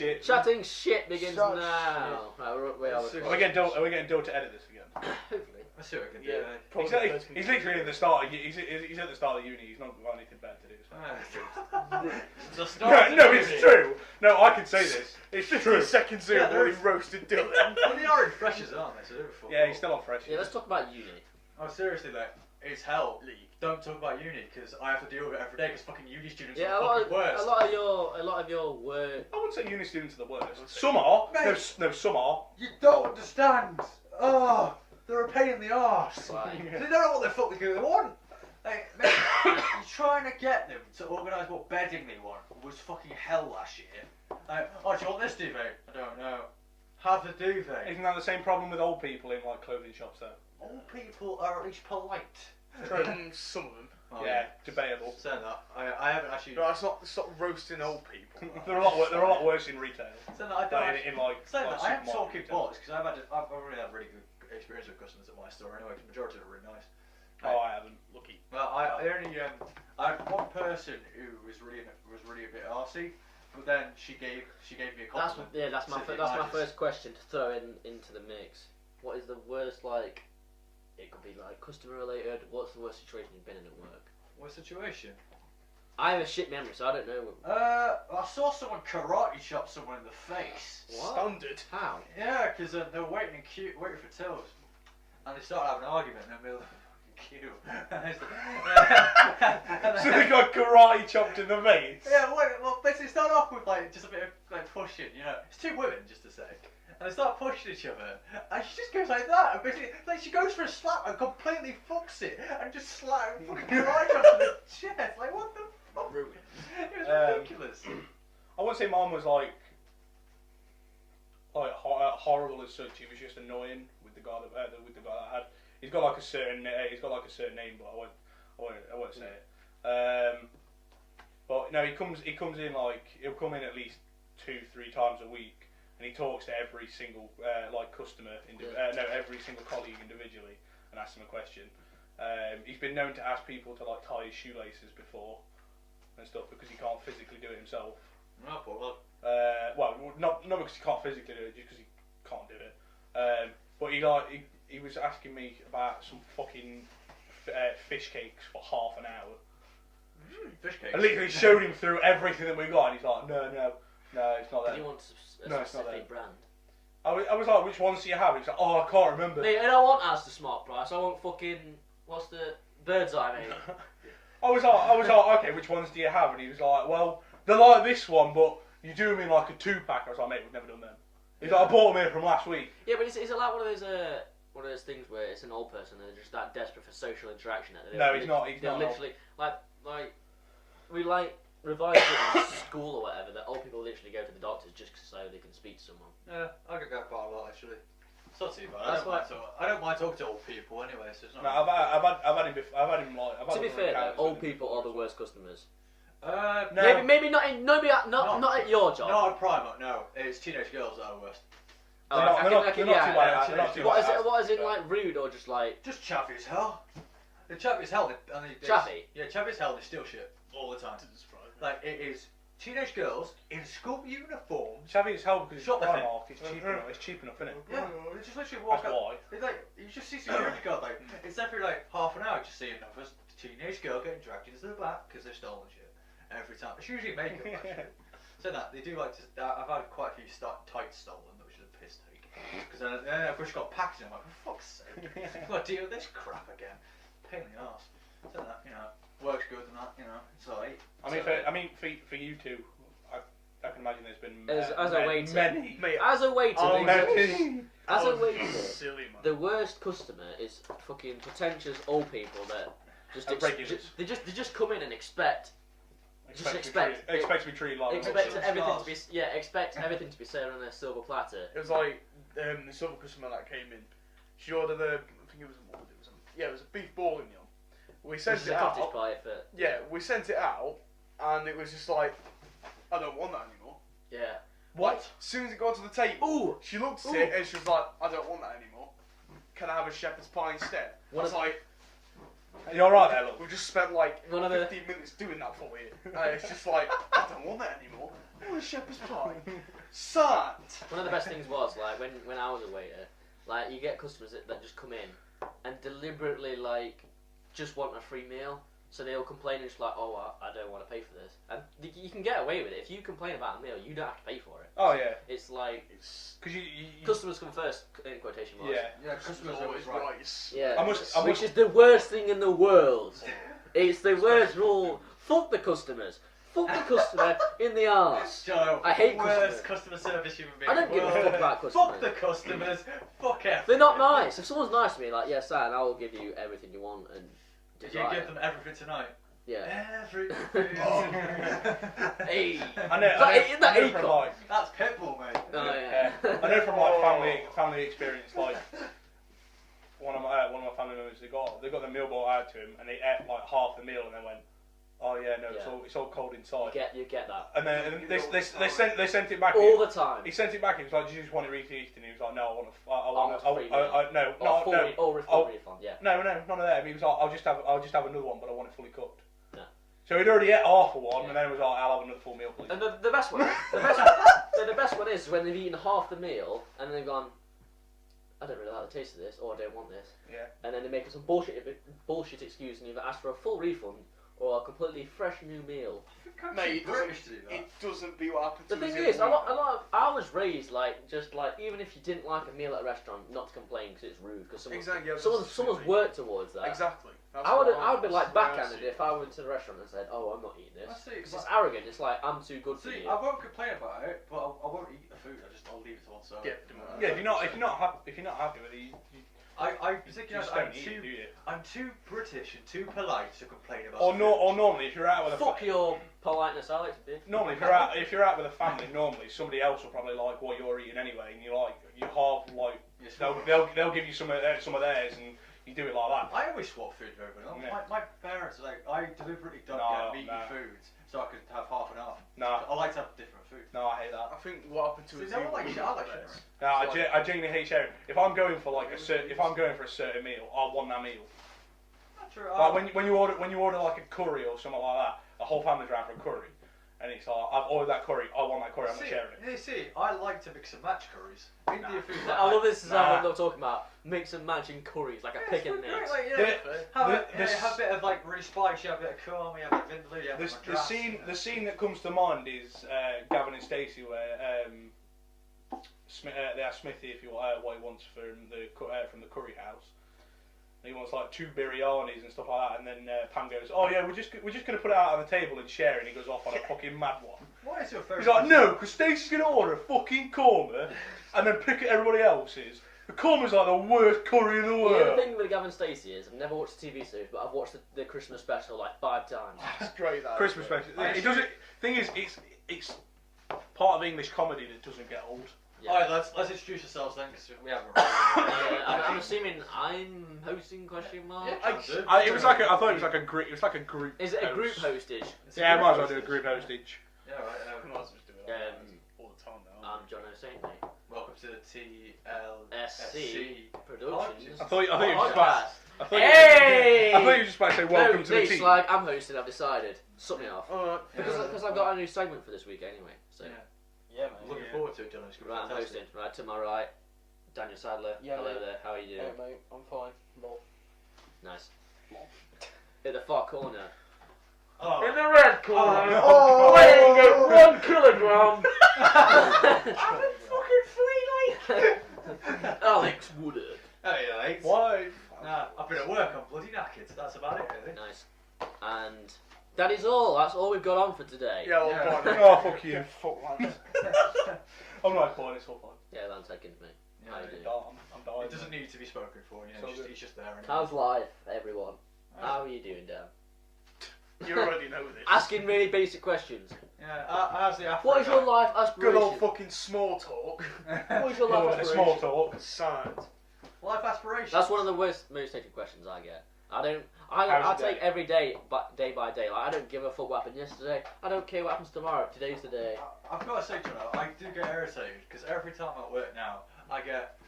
shit. Chatting shit begins Shut now. Right, Are we getting Dill to edit this again? Hopefully. I see what I can do. He's literally at the start. He's at the start of uni. He's not got anything better to do. The start No, it's true. No, I can say this. It's 50 true. seconds in, already roasted Dylan. Well, they are in freshers, aren't they? So they're full. Yeah, he's still on fresh. Yeah, let's talk about uni. Oh, seriously, like, it's hell. Don't talk about uni because I have to deal with it every day because fucking uni students Yeah, are fucking worse. a lot of your work. I wouldn't say uni students are the worst. Some are. No, some are. You don't understand. Oh, they're a pain in the arse. Why? They don't know what the fuck they want. Like, mate, you're trying to get them to organise what bedding they want. It was fucking hell last year. Like, oh, do you want this duvet? I don't know. Have the duvet. Isn't that the same problem with old people in like clothing shops though? Old people are at least polite. Some of them. Oh, yeah, debatable. Saying that, I haven't actually. No, stop roasting old people. They're a lot worse in retail. Saying that, I don't. In like I am talking retail. bollocks because I've already had really good experience with customers at my store anyway. Because the majority are really nice. Oh, I haven't. Lucky. Well, I only I had one person who was really a bit arsey, but then she gave me a compliment. That's my first question to throw into the mix. What is the worst, like? It could be like customer related. What's the worst situation you've been in at work? What situation? I have a shit memory, so I don't know. I saw someone karate chop someone in the face. What? Standard. How? Yeah, because they were waiting for tills, and they started having an argument in the middle of the queue. So they got karate chopped in the face. Yeah, well, basically it started off with like just a bit of like pushing, you know. It's two women, just to say. And they start pushing each other, and she just goes like that, and basically, like, she goes for a slap and completely fucks it, and just slap fucking right onto the chest. Like, what the fuck? Ruined. It was ridiculous. I wouldn't say mine was like horrible as such. It was just annoying with the guy that I had. He's got like a certain name, but I won't say it. But no, he comes in like he'll come in at least 2-3 times a week. And he talks to every single every single colleague individually and asks them a question. He's been known to ask people to like tie his shoelaces before and stuff because he can't physically do it himself. No, but Well, not because he can't physically do it, just because he can't do it. But he was asking me about some fucking fish cakes for half an hour. Fish cakes. I literally showed him through everything that we got, and he's like, no, it's not that. Did you want a No, it's not specific that. brand? I was like, which ones do you have? He's like, oh, I can't remember. Mate, I don't want Asda Smart Price. I want fucking what's the Bird's Eye, mate. I was like, okay, which ones do you have? And he was like, well, they're like this one, but you do them in like a 2-pack. I was like, mate, we've never done them. He's like, I bought them here from last week. Yeah, but is it like one of those things where it's an old person and they're just that desperate for social interaction that they No, he's not. He's not. Literally, like we like revised it in school or whatever that old people literally go to the doctors just so they can speak to someone. Yeah, I could go quite a lot actually. It's not too bad. I don't mind talking to old people anyway, so it's not. No, I've had him before. I've had him like. To be fair, though, old people are the worst customers. No. Maybe not at your job. Not at Primark, no. It's teenage girls that are worst. They're not too bad. They're not too bad. What is it like rude or just like? Just chaffy as hell. They're chaffy as hell. Chaffy? Yeah, chaffy as hell. They steal shit all the time. Like it is teenage girls in school uniforms. Chaffy as hell because it's Shoplifting. Primark. It's cheap enough. It's cheap enough, isn't it? Yeah, they just literally walk That's up. why. It's like you just see security guard like it's every like half an hour just seeing another teenage girl getting dragged into the back because they've stolen shit every time. It's usually makeup actually. So that they do like to. I've had quite a few tights stolen, which is a piss take. Because then I've just got packed and I'm like, for fuck's sake, I've got to deal with this crap again. Pain in the arse. So that works good and that it's alright. I mean, for you two, I can imagine there's been As a waiter, many. as a waiter, Silly, man. the worst customer is fucking pretentious old people that they just come in and expect Expect to be treated like expect everything to be served on a silver platter. It was like the silver customer that came in. She ordered I think it was a beef bourguignon. We sent it out. Yeah, we sent it out, and it was just like, I don't want that anymore. Yeah. What? As soon as it got to the table, Ooh. she looked at it and she was like, I don't want that anymore. Can I have a shepherd's pie instead? I was like, you alright there, look? we've just spent like One of the- 15 minutes doing that for you. And it's just like, I don't want that anymore. I want a shepherd's pie. Sad. One of the best things was like when I was a waiter, like you get customers that just come in and deliberately like just want a free meal. So they'll complain and just like, oh, I don't want to pay for this. And you can get away with it. If you complain about a meal, you don't have to pay for it. Oh, yeah. It's like... Because you customers come first, in quotation marks. Yeah, customers are always right. Yeah. I Which is the worst thing in the world. It's the worst rule. Fuck the customers. Fuck the customer in the arse. Joe, I hate worst customer service human being. I don't give a fuck about customers. Fuck the customers. Fuck everything. They're not nice. If someone's nice to me, like, yeah, Sam, I will give you everything you want and... Did you give them everything tonight? Yeah. Everything. Hey. I know from like, that's Pitbull, mate. Oh, yeah. I know from like family experience, like one of my family members, they got the meal brought out to him, and they ate like half the meal, and then went, oh yeah, no, it's all cold inside. You get that. And then they sent it back all the time. He sent it back. He was like, "Do you just want it reheated?" And he was like, "No, I want refund. Yeah. No, none of that." He was like, I'll just have another one, but I want it fully cooked." Yeah. So he'd already ate half of one, and then he was like, "I'll have another full meal, please." And the best one, the best one is when they've eaten half the meal and they've gone, I don't really like the taste of this, or I don't want this. Yeah. And then they make up some bullshit excuse and either ask for a full refund or a completely fresh new meal. Mate, it doesn't be what happens. The thing is, a lot of I was raised just like even if you didn't like a meal at a restaurant, not to complain because it's rude because someone's worked towards that. Exactly. I would be like backhanded if I went to the restaurant and said, "Oh, I'm not eating this." Because it's arrogant. It's like I'm too good for you. I won't complain about it, but I won't eat the food. I'll leave it to one side. Yeah. If you're not happy with it, I'm too British and too polite to complain about. Or normally, if you're out with fuck your politeness, Alex. Bitch. Normally, if you're out with a family, normally somebody else will probably like what you're eating anyway, and you half like they'll give you some of theirs, and you do it like that. I always swap food with everyone. Yeah. My parents I deliberately don't get meaty foods so I could have half and half. No. I like to have different food. No, I hate that. I think what happened to us. I like sharing. No, I genuinely hate sharing. If I'm going for a certain meal, I want that meal. Like when you order like a curry or something like that, the whole family's around for a curry, and it's like I've ordered that curry, I want that curry, I'm not sharing it. You see, I like to mix and match curries. India food. I love this is how we're talking about mix and matching curries, like a pick and mix. Have a bit of like really spicy, have a bit of curry, have a bit of vindaloo. The scene that comes to mind is Gavin and Stacey where they ask Smithy if what he wants from the curry house. And he wants like 2 biryanis and stuff like that, and then Pam goes, "Oh yeah, we're just gonna put it out on the table and share," and he goes off on a fucking mad one. What is your favourite? He's like, "No, because Stacey's gonna order a fucking korma and then pick at everybody else's. The korma's like the worst curry in the world." The thing with Gavin Stacey is I've never watched the TV series, but I've watched the Christmas special like 5 times. It's great. That Christmas special. It doesn't. Thing is, it's part of English comedy that doesn't get old. Yeah. Alright, let's introduce ourselves then, because we haven't. I'm assuming I'm hosting ? Yeah, I thought it was like a group. It was like a group. Is it a group hostage? Yeah, I might as well do a group hostage. Yeah, right. We might as well just do it all the time now. I'm John O'Saint, mate. Welcome to the TLSC Productions. I thought you were just about. I thought you were just about to say welcome to the team. Like I'm hosting. I've decided. Suck me off. Because Yeah. I've got a new segment for this week anyway. So. Yeah, man. Looking forward to it, John. It's going to be Right, I'm hosting. Right, to my right, Daniel Sadler. Yeah, hello mate. there. How are you doing? Hey mate, I'm fine. Lol. Nice. In the far corner. Oh. In the red corner. Oh. Weighing at 1 kilogram. I'm in fucking Flea Lake. Alex Woodard. Hey, Alex. Why? Nah, I've been at work. I'm bloody knackered. That's about it, really. Nice. And that is all. That's all we've got on for today. Yeah, well, Yeah. fine. Oh, fuck you. Fuck Lance. I'm not fine. It's all fine. Yeah, Lance seconds, mate. Yeah, How you it- doing? I'm dying. It doesn't need to be spoken for, you know. So good. He's just there. Anyway. How's life, everyone? How are you doing, Dan? You already know this. Asking really basic questions. Yeah, how's the Afro? What is your life aspiration? Good old fucking small talk. What is your life The aspiration? small talk. Sad. life aspirations? That's one of the most taken questions I get. I How's your take every day, but day by day. Like I don't give a fuck what happened yesterday. I don't care what happens tomorrow. Today's the day. I've got to say, John, I do get irritated because every time I work now, I get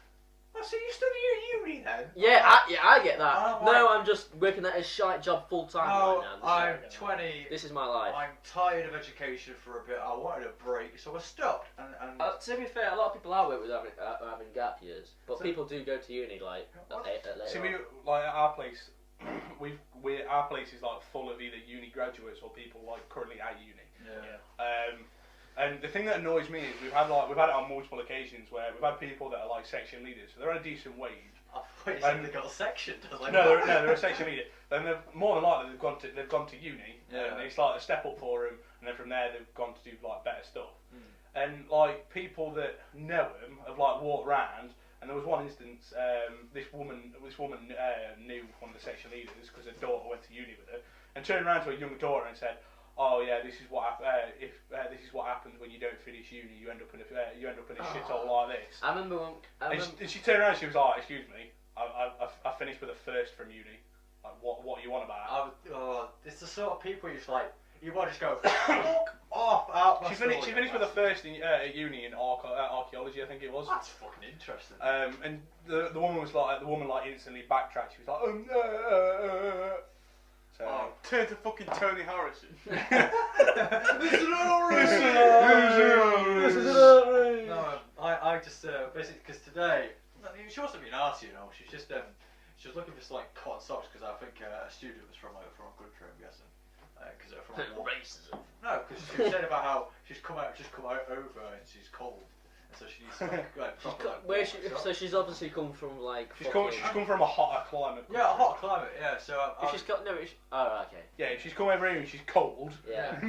Oh, so you study at uni then? Yeah, I get that. I'm No, like- I'm just working at a shite job full time Oh, right now. I'm 20. This is my life. I'm tired of education for a bit. I wanted a break, so I stopped. And To be fair, a lot of people I work with are having gap years, but So- people do go to uni like later See, on. we like at our place. Our place is like full of either uni graduates or people like currently at uni. yeah. And the thing that annoys me is we've had it on multiple occasions where we've had people that are like section leaders, so they're on a decent wage. I thought you said they got a section. I was like, No, what? they're a section leader. Then they're more than likely they've gone to uni, Yeah. and it's like a step up for them, and then from there they've gone to do like better stuff. Hmm. And like people that know them have like walked round, and there was one instance, this woman knew one of the section leaders because her daughter went to uni with her, and turned around to her young daughter and said, "Oh yeah, this is what this is what happens when you don't finish uni. You end up in a shithole like this." I remember when. And she turned around and she was like, "Excuse me, I finished with a first from uni. Like, what are you on about?" It's the sort of people you just like. You want to just go fuck off out. She finished with a first at uni in archaeology, I think it was. That's fucking interesting. And the woman was like, instantly backtracked. She was like, So Turn to fucking Tony Harrison. this is all No, I just basically because today she wasn't being arsey, you know. She's just she was looking for like cotton socks because I think a student was from a country, I'm guessing. Because from racism. No, because she was saying about how she's come over and she's cold, and so she needs to like proper. So she's obviously come from like. She's come from a hotter climate. Yeah, a hot climate. Yeah, so. If she's got no. Oh, okay. Yeah, if she's come over here and she's cold. Yeah.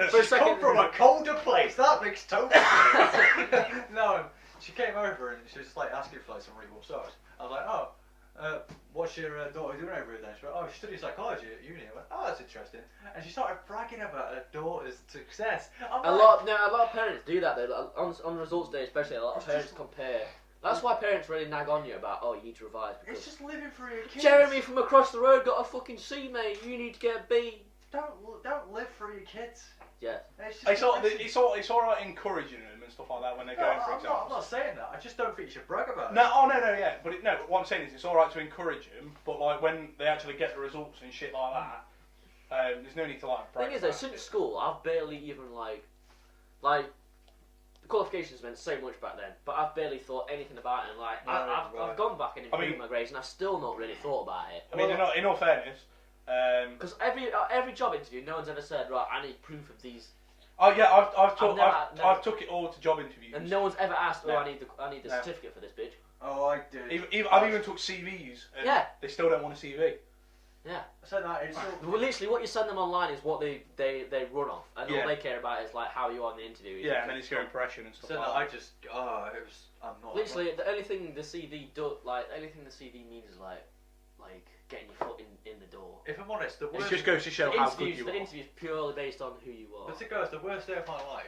For She's come from a colder place. That makes total sense. No, she came over and she was just like asking for like some really warm socks. I was like, oh. What's your daughter doing over here then? She went, oh, she studies psychology at uni. I went, oh, that's interesting. And she started bragging about her daughter's success. A lot of parents do that though. On results day, especially, a lot of parents compare. That's why parents really nag on you about, oh, you need to revise. It's just living for your kids. Jeremy from across the road got a fucking C, mate. You need to get a B. Don't live for your kids. Yeah. It's alright encouraging them and stuff like that when they're going for exams. I'm not saying that. I just don't think you should brag about it. No, yeah. But what I'm saying is it's alright to encourage them, but like when they actually get the results and shit like that, there's no need to like brag. The thing is though, since school, I've barely even like the qualifications meant so much back then, but I've barely thought anything about it. And like I've gone back and improved my grades, and I've still not really thought about it. I mean, in all fairness. Because every job interview, no one's ever said, right, I need proof of these. Oh yeah, I've took it all to job interviews. And no one's ever asked, No. I need the certificate for this, bitch. Oh, I did. I've even took CVs. And Yeah. They still don't want a CV. Yeah. So that it's Well, literally, what you send them online is what they run off, and Yeah. all they care about is like how you are in the interview. Yeah, and then it's your impression and stuff so that like I'm not. Literally, the only thing the CV means is like getting your foot in the door. If I'm honest, the that. It worst. just goes to show how good you The are. interview's purely based on who you are. But it goes, the worst day of my life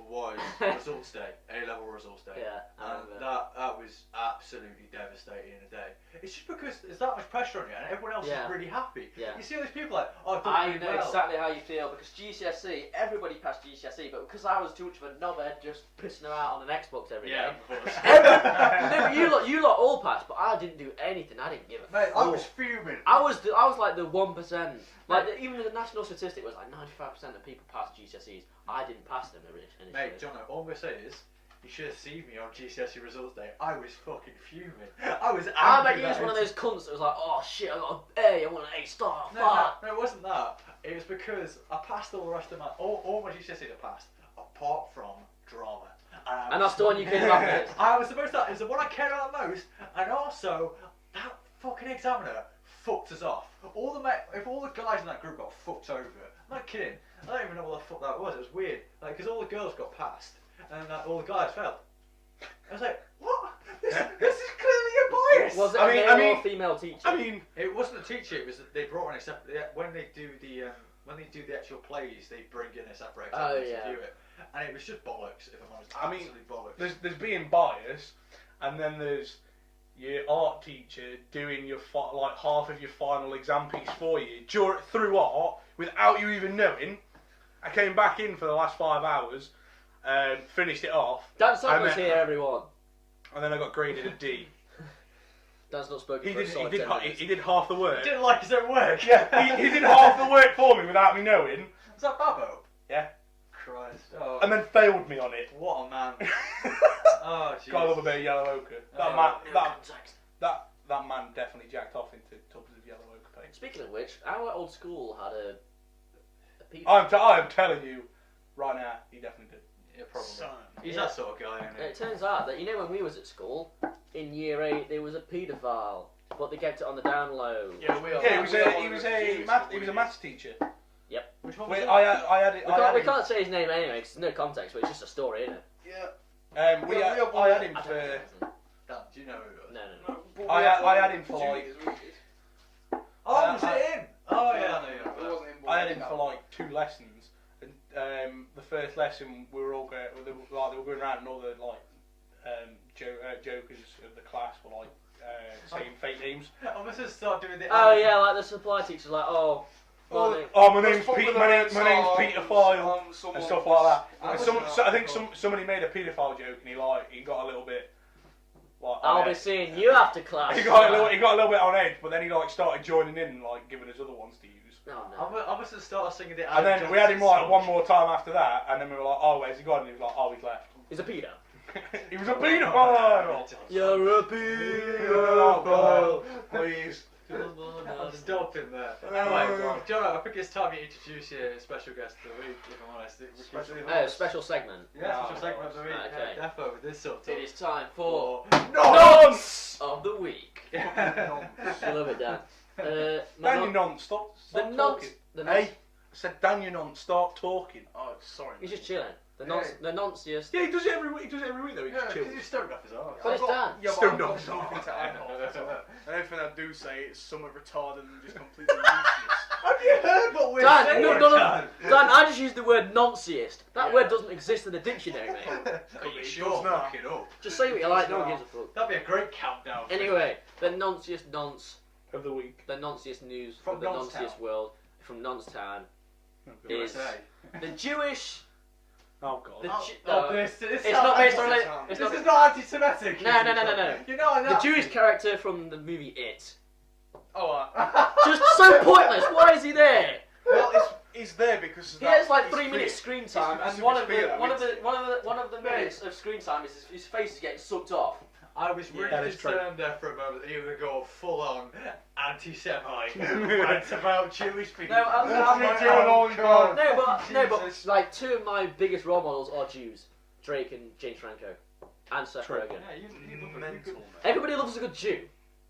was results day, A-level results day. Yeah, I And remember. that was absolutely devastating in a day. It's just because there's that much pressure on you, and everyone else Yeah. is really happy. Yeah. You see all these people like, oh, I've done I really know well. exactly how you feel because GCSE, everybody passed GCSE, but because I was too much of a knobhead just pissing them out on an Xbox every day. Yeah, of course. No, but you lot all passed, but I didn't do anything. I didn't give a Mate, I fuck. was fuming. I was like the 1%. Even the national statistic was like 95% of people passed GCSEs. I didn't pass them initially. Mate, John, all I'm going to say is, you should have seen me on GCSE results day. I was fucking fuming. I was angry. I bet you was one of those cunts that was like, oh shit, I got an A, I want an A star. Fuck. No, it wasn't that. It was because I passed all the rest of all my GCSEs I passed, apart from drama. And that's the one you came back with. I was the most. It was the one I cared about the most, and also that fucking examiner fucked us off. If all the guys in that group got fucked over, I'm not kidding. I don't even know what the fuck that was. It was weird. Like, because all the girls got passed, and all the guys failed. I was like, what? This is clearly a bias. Was it a male or female teacher? I mean, It wasn't a teacher. It was they brought in a separate. When they do the actual plays, they bring in a separate examiner to view it, and it was just bollocks. If I'm honest, absolutely bollocks. there's being biased, and then there's your art teacher doing your like half of your final exam piece for you through art without you even knowing. I came back in for the last 5 hours, finished it off. Dan Sutton was here, everyone. and then I got graded a D. Dan's not spoken He for a did. solid He did. 10 minutes. He did half the work. He didn't like his own work. Yeah, he did half the work for me without me knowing. Was that Babbo? Yeah. Christ. Oh. And then failed me on it. What a man. Oh, jeez. Gotta love a bit of yellow ochre. That man definitely jacked off into tubs of yellow ochre paint. Speaking of which, our old school had a people. I am telling you, right now, he definitely did. Yeah, probably. Son. He's that sort of guy, isn't he? It turns out that when we was at school, in year 8 there was a paedophile, but they kept it on the down low. Yeah, we are. Yeah, he was a maths teacher. Which one was Wait, that? I had it. We can't say his name anyway, because there's no context, but it's just a story, isn't it? Yeah. I had him I don't for. know. Dan, do you know who it was? No. I had him for like. Oh, was it him? Oh, yeah, I know you know. I had him for like 2 lessons, and the first lesson we were all going, they were going around and all the jokers of the class were like saying fake names. I must have started doing the. Oh yeah, like the supply teacher's like, oh. My name's Peter File and stuff like that. And I think somebody made a paedophile joke and he got a little bit. Like, I'll be seeing you after class. He got a little bit on edge, but then he like started joining in and like giving us other ones to use. Oh, no. I must have started singing the. And then we had him like one more time after that, and then we were like, oh, where's he gone? And he was like, oh, he's left. He's a pedo. He was a paedophile. You're a pedophile. Please. I'm stopping there. Anyway, John, I think it's time you introduce your special guest of the week, if I'm honest. Special segment. Yeah, special segment of the week. Okay. Defo with this subtitle. It is time for Nonce of the week. Yeah. I love it, Dan. Daniel Nonce, stop talking. Hey, I said Daniel Nonce, start talking. Oh, sorry. He's just chilling. The nonciest. Yeah, he does it every week. He does it every week though. He Yeah, just because chills. he's stoned off his arse. But it's Dan. Yeah, Stoned but off I've his got arse. nothing to add on. And everything I do say is somewhat retarded and just completely useless. Have you heard what we're Dan, saying? Dan, I just used the word nonciest. That word doesn't exist in the dictionary, mate. Are you It sure? does now. Look it up. Just say what you like, no one gives a fuck. That'd be a great countdown. Anyway, the nonciest nonce, Of the week. the nonciest news From of the Nonce nonciest Town. world, from Noncetown, is USA. the Jewish... Oh god. This It's not based on... It's This not, is not anti-Semitic. No. You know the Jewish character from the movie It. Oh, Just so pointless. Why is he there? well, it's there because of He that. has like It's 3 fear. minutes screen time, It's and one of fear the minutes of screen time is his face is getting sucked off. I was really that is true. concerned there for a moment that you were going to go full on anti-Semite rant about Jewish people. No, but Jesus. like 2 of my biggest role models are Jews, Drake and James Franco, and Seth True. Rogen. Yeah, Mental. Everybody loves a good Jew.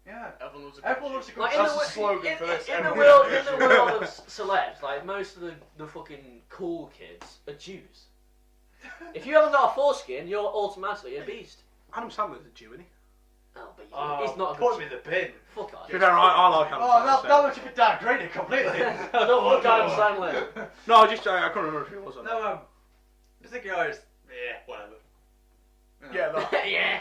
Yeah. Everyone loves a good Like That's in the the, slogan for this. in the Everyone world, loves in a the good world of celebs, like most of the fucking cool kids are Jews. If you haven't got a foreskin, you're automatically a beast. Adam Sandler's a Jew, isn't he? Oh, but he's not a Put good him in the bin. Fuck off. To be fair, I like Adam Sandler. That much of it downgraded completely. I don't want Adam Sandler. No, I couldn't remember if he was or not. No, the guy is, yeah, whatever. Yeah, that. Yeah.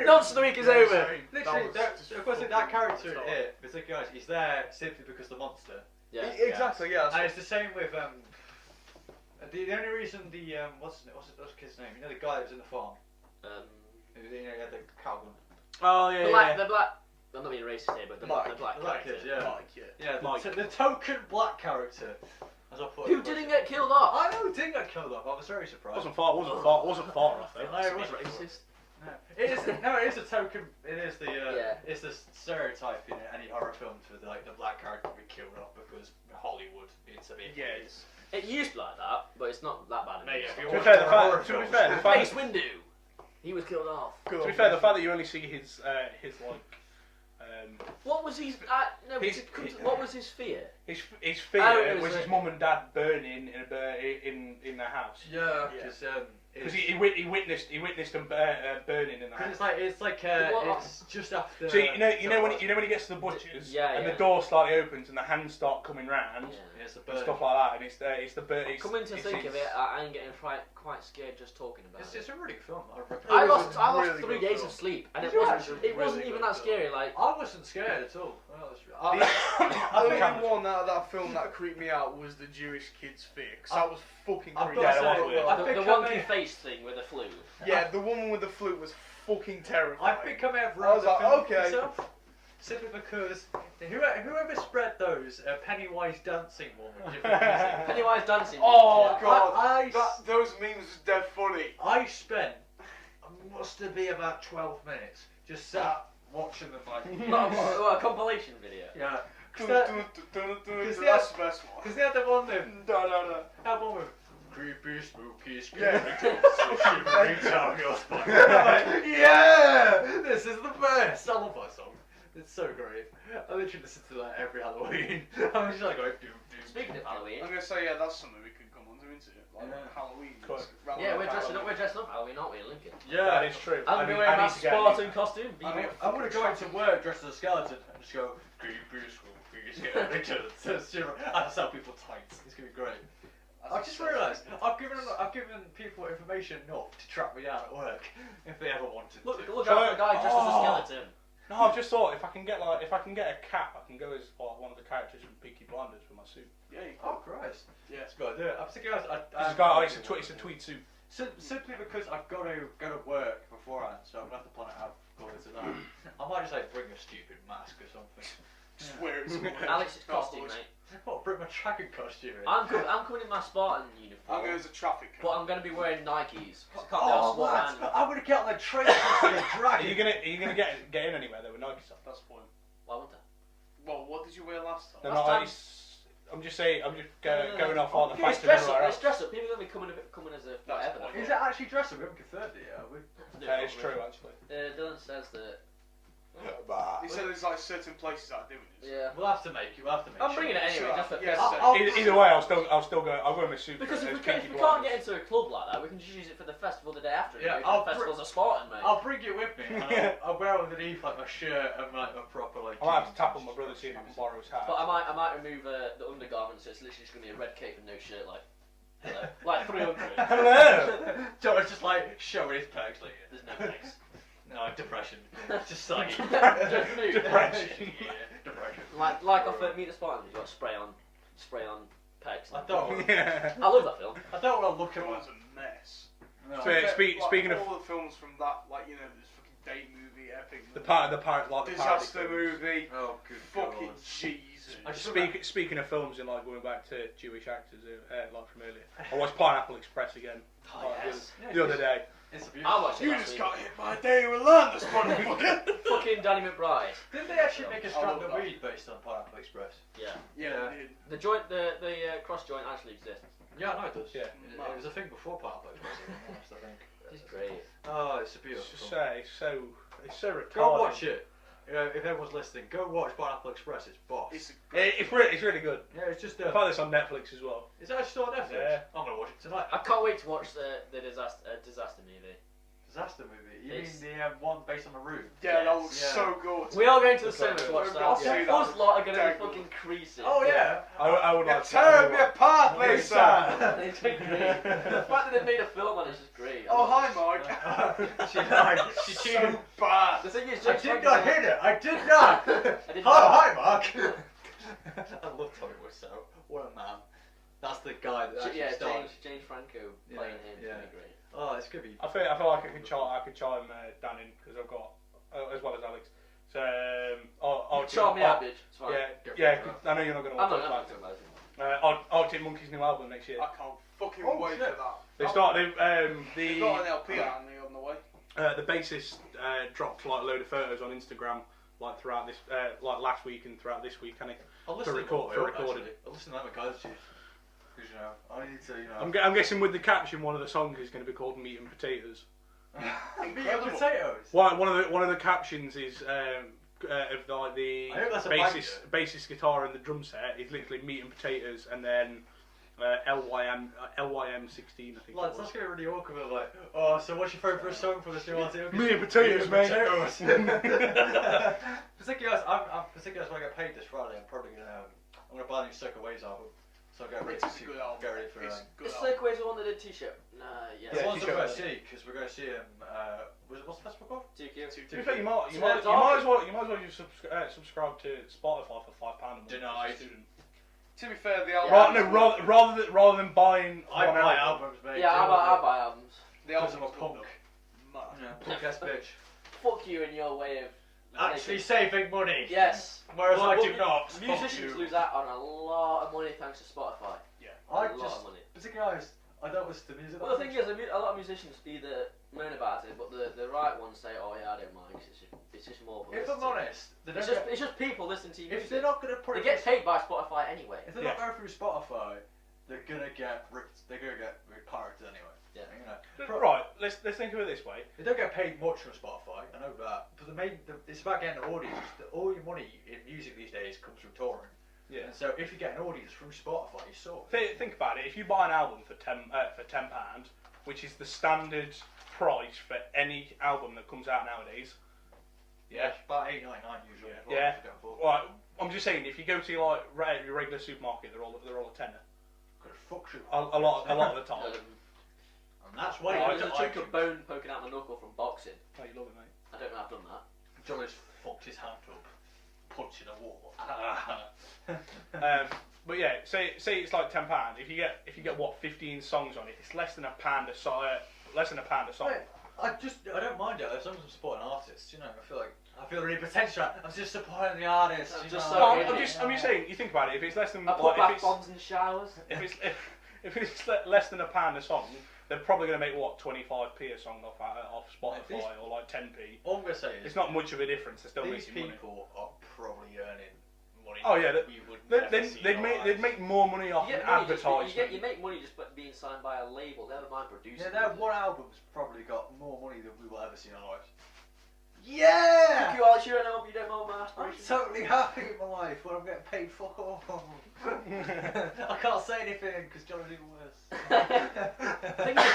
Nonce of the week is over. Literally, that character in it, the guy, he's there simply because the monster. Yeah. Exactly, yeah. And it's the same with the only reason the what's the kid's name? You know the guy that was in the farm. He had the cow gun. Oh yeah, The black. I'm not being racist here, but the black character. kid, yeah. Mike, yeah. Yeah, the token black character. As I put Who didn't get killed off? I know who didn't get killed off. I was very surprised. wasn't far off though. No, it wasn't racist. No, it is a token. It is the Yeah. it's the stereotype in any horror films for the black character being killed off because Hollywood needs to be. Yeah, It used like that, but it's not that bad. Mate, if you To be watch fair, horror the films- fact Mace Windu, he was killed off. to be fair, the fact that you only see his like What was his? No, what was his fear? his Oh, fear it was was his mum and dad burning in their house. Yeah, Yeah. Because he witnessed them burning in the Because house. it's just after. So you know when he gets to the butcher's and the door slightly opens and the hands start coming round It's the and bird. stuff like that, and it's the bird. Coming to think of it, I'm getting quite scared just talking about it. It's a really good film. I was lost a really 3 good days film. of sleep, and Did it you wasn't actually? even that scary. Like I wasn't scared at all. Well, that's The only one out of that film that creeped me out was the Jewish kid's fear, because that was fucking creepy. Yeah, that was weird. The wonky face thing with the flute. Yeah, the woman with the flute was fucking terrifying. I think I may have I ruined was the like, film okay. myself. Simply because whoever spread those Pennywise dancing woman. Pennywise dancing. Oh yeah. god, those memes was dead funny. I spent must have been about 12 minutes just sat watching them like. What, a compilation video? Yeah. That's the best one. Because they had the one with. No. That one with. Creepy, spooky, scary, Yeah. shivering down your spine. I'm like, yeah, this is the best. I love that song. It's so great. I literally listen to that every Halloween. I'm just like going, Speaking of Halloween. I'm gonna say, yeah, that's something we could come on to, isn't it? Like Halloween. Cool. Yeah, we're dressing up Halloween, aren't we, in Lincoln? Yeah, That is true. I'm going to be wearing my Spartan costume. I'm gonna go into work dressed as a skeleton and just go creepy, spooky, scary, and sell people tights. It's gonna be great. I just realised I've given people information enough to track me down at work if they ever wanted to. Look out for a guy dressed as a skeleton. No, I've just thought if I can get a cap, I can go as one of the characters from Peaky Blinders with my suit. Yeah, you Oh Christ! Yeah. It's got to do it. I'm thinking It's a tweed suit. Simply because I've got to go to work beforehand, so I'm gonna have to plan it out according to that. I might just like bring a stupid mask or something. Just wear it somewhere. Alex's costume, mate. What? Bring my tracking costume in. I'm coming in my Spartan uniform. I'm going as a traffic But cop. I'm going to be wearing Nikes. I can't be able to walk lads, around. I'm gonna get on the train and get Are dragged. you gonna get in anywhere though with Nike stuff? That's the point. Why wouldn't I? Well, what did you wear last time? No, Last no, time- I'm just saying. I'm just going off on the It's fact of dress up. everywhere It's else. dress up. People are going to be coming as a That's whatever. fine. Is it actually dressing? We haven't confirmed it yet, have we? It's true actually. Dylan says that. He said there's like certain places that are doing this. Yeah. We'll have to make I'm bringing it anyway, Sure. just for Yes, piss. Either way, I'll still go. I'll go in my suit. Because if as we Peaky can't Blinders. get into a club like that, we can just use it for the festival the day after. Yeah, And I'll the festival's a Spartan, mate. I'll bring it with me. And I'll wear underneath like my shirt and like my proper like. I might have to jeans tap and on my brother to see if I can borrow his hat. But I might remove the undergarments, so it's literally just going to be a red cape and no shirt, like. Hello. Like 300. Hello. John's just like showing his pecs like. There's no legs. No, depression. Just like Depression. Yeah, depression. Like off at Meet the Spartans, you got spray on pegs. I don't. Yeah. I love that film. I don't want to look It at was a mess. No. So, speaking of all the films from that, like this fucking date movie, epic. the pirate disaster movie. Oh, good Fucking God. Jesus. I just Speaking of films and like going back to Jewish actors, like from earlier, I watched Pineapple Express again Oh, like, yes. the other day. It's a I beautiful. watched it You last just week. got hit by a day with land, this motherfucker. Fucking Danny McBride. Didn't they actually make a I strand love of that. weed based on Pineapple Express? Yeah. Yeah. The joint, the cross joint actually exists. Yeah, I know it does. Yeah. It was a thing before Pineapple Express, if I'm honest, I think. It's great. Oh, it's a It's beautiful just film. it's so retarded. Go watch it. If everyone's listening, go watch Pineapple Express. It's boss. It's It's really good. Yeah, it's just I find this on Netflix as well. Is that still on Netflix? Yeah. I'm gonna watch it tonight. I can't wait to watch the disaster movie. Disaster movie. You It's- mean the one based on the room? yeah, that Yes. looks Yeah. so good. We are going to the That's cinema right. to watch I've that. got to see Those that. lot are going to Dang be fucking creasy. Oh yeah. I would You're like to. tearing me apart, Lisa. Lisa. It's been great. The fact that they made a film on it is just great. Oh, hi, Mike. She So cheated. bad. The thing is, I James did Franco's not hit it. I did not. I did Oh, not. hi, Mark. I love Tommy Wiseau. What a man. That's the guy that actually Yeah, started. James Franco Yeah, playing him. yeah. It's great. Oh, it's gonna be. I feel like I could chime Dan in because I've got as well as Alex. So I'll Charm me out, bitch. It's fine. Yeah. I know you're not going to I'm watch not it. talking about it. Arctic Monkeys' new album next year. I can't fucking Oh, wait shit. for that. They started They've got an LP out on the way. the bassist dropped like a load of photos on Instagram like throughout this like last week and throughout this week, and I'll listen for to them, recording. actually. I'll listen to them at Guys Chief. Because, you know, I need to, you know. I'm guessing with the caption, one of the songs is going to be called "Meat and Potatoes." Meat and potatoes. One of the captions is of like the I hope that's a bassist guitar and the drum set is literally "Meat and Potatoes" and then LYM 16 I think. Lads, that's gonna be really awkward. We're like, oh, so what's your favourite song for this new Arctic? Meat and potatoes, mate. Particularly, I'm particularly when I get paid this Friday. I'm probably gonna buy a new Circle Waves album. So get ready It's a good album. Get ready for It's good It's album. Slickways the one that did T-shirt. Nah, yeah. Yeah, the ones t-shirt. we're going to see, because we're going to see him. What's the festival called? TQ. To be fair, you might So as it's well just subscribe to Spotify for £5 a month. Denied. as a student. To be fair, the album. Rather than buying I one buy album. albums, mate. Yeah, I buy albums. The Because album I'm a punk. Yeah, punk ass bitch. Fuck you and your way of. Actually saving money. Yes. Whereas Well, I well, do not. Fuck Musicians you. lose out on a lot of money thanks to Spotify. I A lot just, of money. particularly I don't listen to music. Well, the thing is, a lot of musicians either moan about it, but the right ones say, "Oh yeah, I don't mind." 'Cause it's just more. If I'm honest, they it's don't just it's just people listening to you. if they're not going to put They it get paid by Spotify anyway. if they're not going through Spotify, they're going to get ripped. They're going to get pirated anyway. Yeah. You know. Right, let's think of it this way. They don't get paid much from Spotify. I know that, but it's about getting an audience. All your money in music these days comes from touring. Yeah. And so if you get an audience through Spotify, you sort. Think about it. If you buy an album for £10, which is the standard price for any album that comes out nowadays. Yeah, about $8.99 usually. Yeah. Is what Yeah. I'm going for. Right, I'm just saying, if you go to your regular supermarket, they're all a tenner. Good fuck you. A lot of the time. And that's why Wait, you there's a chunk of bone poking out my knuckle from boxing. Oh, you love it, mate. I don't know I've done that. Johnny's fucked his hand up, punching a wall. But yeah, say it's like £10. If you get what 15 songs on it, it's less than a pound a song. Less than a pound a song. Mate, I don't mind it as long as I'm supporting artists. You know, I feel really pretentious. I'm just supporting the artists. I'm you just know. so I'm just saying. You think about it. If it's less than I put like, bath bombs in the showers. if it's less than a pound a song, they're probably going to make what 25p a song off Spotify Mate, or like 10p. All I'm gonna say is It's not much of a difference. They're still these making money. people are probably earning money. Oh yeah, that we would never see in our they'd lives. make more money off You an get money just- advertisement. you make money just by being signed by a label. Never mind producing. Yeah, their one album's probably got more money than we will ever see in our lives. Yeah! Fuck you, Alex. You don't know. You don't know my I'm aspirations. totally happy in my life when I'm getting paid for all. I can't say anything because John's even worse. The thing is,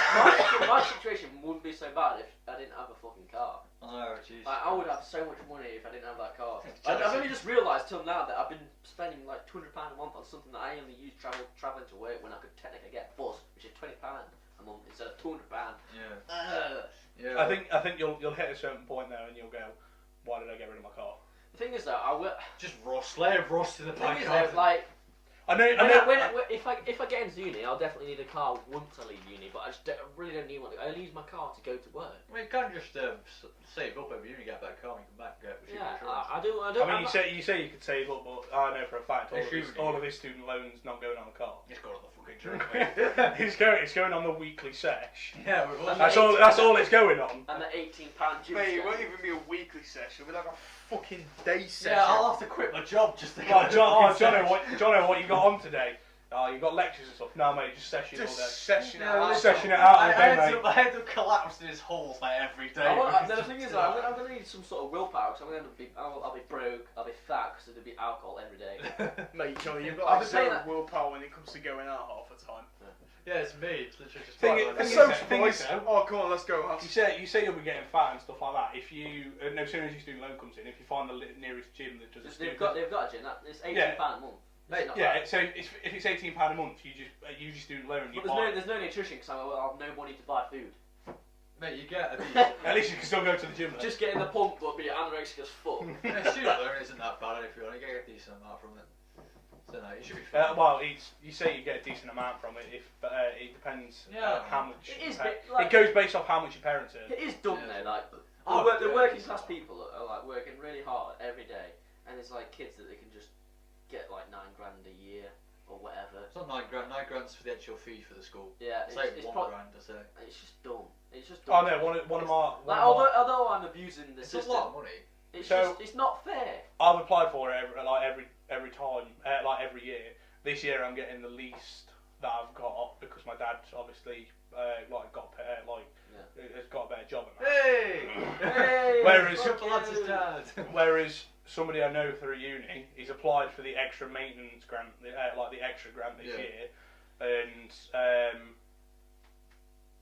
my situation wouldn't be so bad if I didn't have a fucking car. Oh, jeez. Like, I would have so much money if I didn't have that car. Jealousy. I've only just realised till now that I've been spending like £200 a month on something that I only use travelling to work when I could technically get a bus, which is £20 a month instead of £200. Yeah. Yeah. I think you'll hit a certain point there and you'll go, why did I get rid of my car? The thing is though, I will. Just Ross, let Ross to the The thing bank. is though, like. I know. If I get into uni, I'll definitely need a car once I leave uni. But I really don't need one. I only use my car to go to work. I mean, you can't just save up over uni, get a better car, and come back and get cheaper Yeah, insurance. I do. I mean, you say you could save up, but I know for a fact all of his student loans not going on the car. It's got on the fucking insurance, mate. It's going on the weekly sesh. Yeah, we've also... That's all it's going on. And the £18 gym. Mate, it won't even be a weekly session. It'll be like a fucking day session. Yeah, I'll have to quit my job just to Right, go. Johnny, what you got on today? Oh, you got lectures and stuff. No, mate, just session all day. Just session Yeah, out. Session it out all day, mate. My head have collapsed in his holes like every day. The thing is, I'm gonna need some sort of willpower because I'm gonna I'll be broke, I'll be fat because there'll be alcohol every day. Mate, Johnny, you've got I'll like be paying zero that- willpower when it comes to going out half the time. Yeah, it's me. It's literally just... It's Thing so is, spicy. Oh, come on, let's go. You say you'll be getting fat and stuff like that. If you, as soon as your student loan comes in, if you find the nearest gym that does a They've student, got a gym. It's £18 a month. It's not yeah. bad. So if it's £18 a month, you just use your student loan. You But buy. there's no nutrition because I'll have no money to buy food. Mate, you get a At least you can still go to the gym. Then. Just get in the pump, but be anorexic as fuck. Yeah, student loan isn't that bad if you want to get a decent amount from it. So no, you should be fine. Well, you say you get a decent amount from it. If it depends how much. It is it goes based off how much your parents earn. It is dumb Yeah. though, like the Yeah, working it's class not. people are like working really hard every day, and it's like kids that they can just get like £9 a year or whatever. It's not £9 grand. £9 for the actual fee for the school. Yeah, It's like it's £1 pro- grand, I say. It's just dumb. It's just Oh dumb. no, one of my. Like although I'm abusing the It's a system, lot of money. it's So- just it's not fair. I've applied for it every time, like every year. This year I'm getting the least that I've got because my dad obviously has got a better job at that. Hey! Hey! Whereas- Simple lads' dad. Whereas somebody I know through uni, he's applied for the extra maintenance grant, the extra grant this Yeah. year, and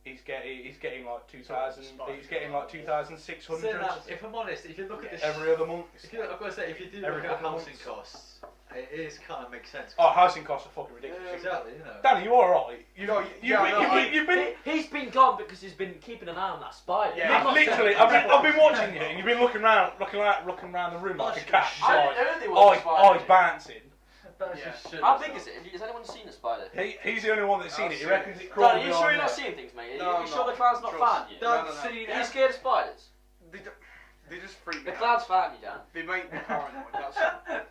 he's getting like 2,000. He's getting like 2,600 Say that, if I'm honest, if you look at this, every other month. I've got to say, if you do Every look at couple of housing months. costs It is kind of makes sense. Oh, housing costs are fucking ridiculous. Exactly, you know. Danny, you alright? You've been. He's been gone because he's been keeping an eye on that spider. Yeah, Literally, I've been watching you, and you've been looking around the room like a cat. I didn't know there was a spider. Eyes bouncing. How big is it? Has anyone seen a spider? He's the only one that's seen it. He reckons it Dan, crawls. are you sure you're not seeing things, mate? No, Are you sure the clown's not found you? No. Are you scared of spiders? They just freak The me out. clown's found you, Dan. They make me paranoid. That's